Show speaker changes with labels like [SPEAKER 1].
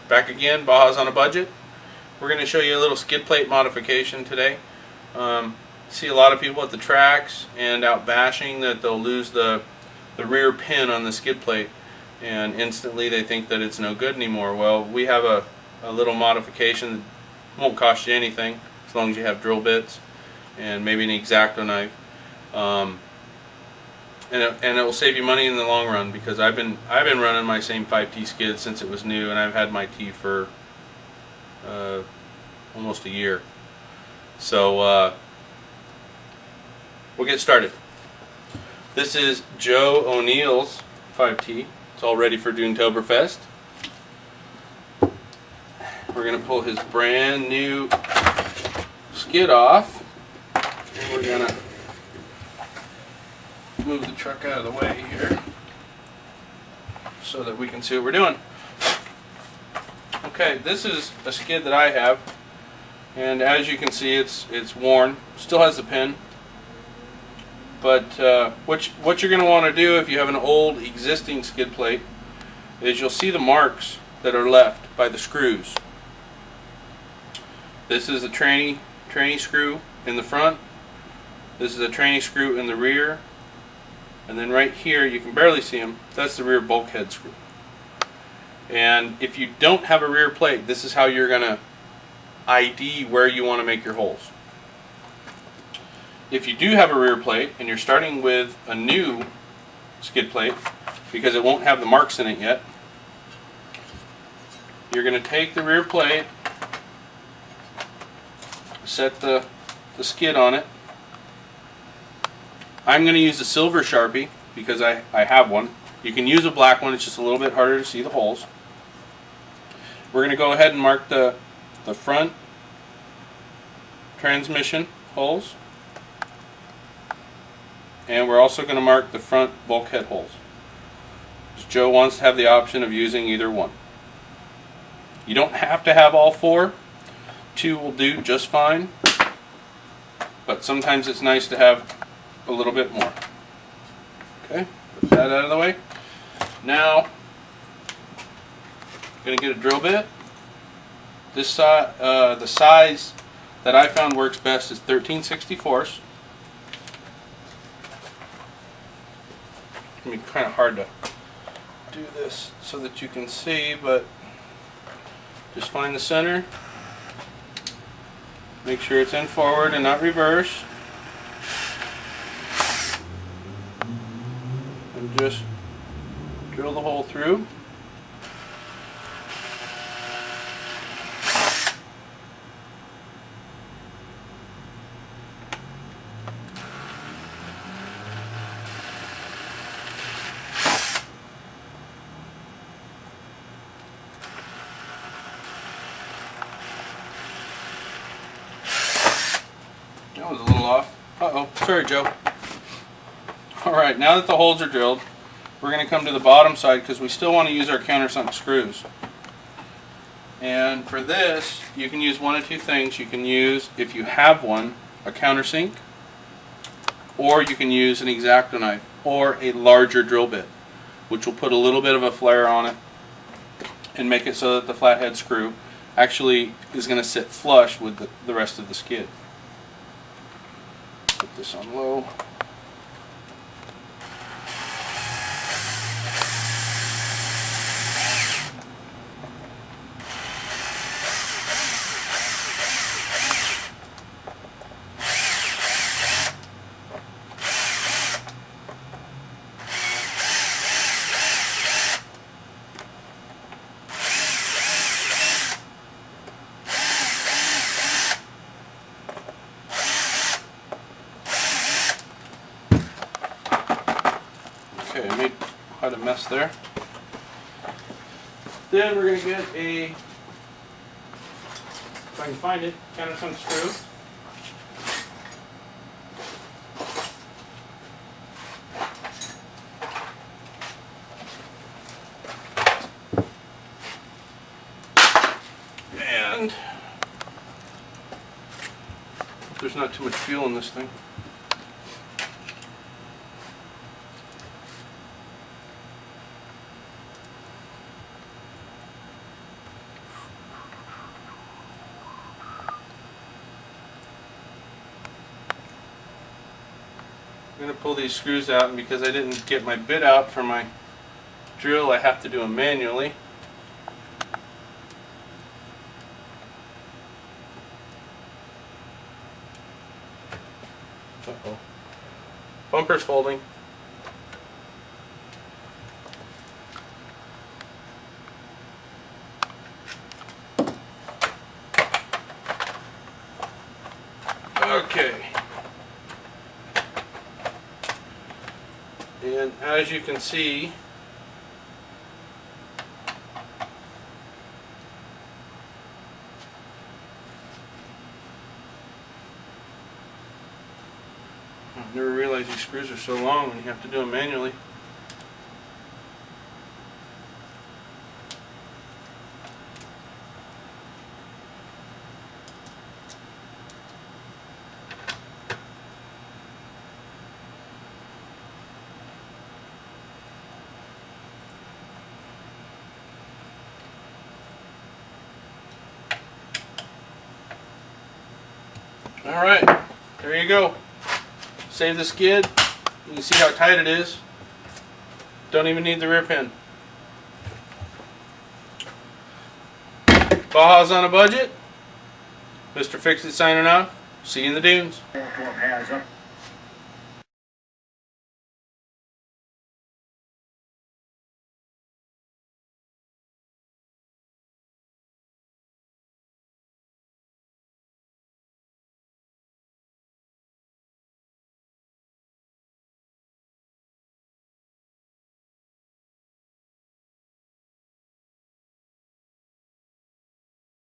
[SPEAKER 1] Back again, Bajas on a budget. We're going to show you a little skid plate modification today. See a lot of people at the tracks and out bashing that they'll lose the rear pin on the skid plate, and instantly they think that it's no good anymore. Well, we have a little modification that won't cost you anything as long as you have drill bits and maybe an X-Acto knife. And it will save you money in the long run, because I've been running my same 5T skid since it was new, and I've had my T for almost a year. So we'll get started. This is Joe O'Neill's 5T. It's all ready for Doontoberfest. We're going to pull his brand new skid off, and we're going to move the truck out of the way here so that we can see what we're doing. Okay, this is a skid that I have, and as you can see, it's worn. Still has the pin, but what you're going to want to do if you have an old existing skid plate is you'll see the marks that are left by the screws. This is a tranny screw in the front. This is a tranny screw in the rear. And then right here, you can barely see them, that's the rear bulkhead screw. And if you don't have a rear plate, this is how you're going to ID where you want to make your holes. If you do have a rear plate and you're starting with a new skid plate, because it won't have the marks in it yet, you're going to take the rear plate, set the skid on it. I'm going to use a silver Sharpie because I have one. You can use a black one, it's just a little bit harder to see the holes. We're going to go ahead and mark the front transmission holes. And we're also going to mark the front bulkhead holes. Joe wants to have the option of using either one. You don't have to have all four. 2 will do just fine. But sometimes it's nice to have a little bit more. Okay, put that out of the way. Now, I'm going to get a drill bit. This the size that I found works best is 13/64. It's going to be kind of hard to do this so that you can see, but just find the center. Make sure it's in forward and not reverse. And just drill the hole through. That was a little off. Uh-oh, sorry Joe. Alright, now that the holes are drilled, we're going to come to the bottom side because we still want to use our countersunk screws. And for this, you can use one of two things. You can use, if you have one, a countersink, or you can use an X-Acto knife or a larger drill bit, which will put a little bit of a flare on it and make it so that the flathead screw actually is going to sit flush with the rest of the skid. Put this on low. Okay, I made quite a mess there. Then we're going to get a, if I can find it, countersunk screw. And there's not too much fuel in this thing. going to pull these screws out, and because I didn't get my bit out for my drill, I have to do them manually. Uh-oh. Bumper's folding. Okay. And as you can see, I never realized these screws are so long when you have to do them manually. Alright, there you go. Save the skid. You can see how tight it is. Don't even need the rear pin. Baja's on a budget. Mrfixit signing off. See you in the dunes.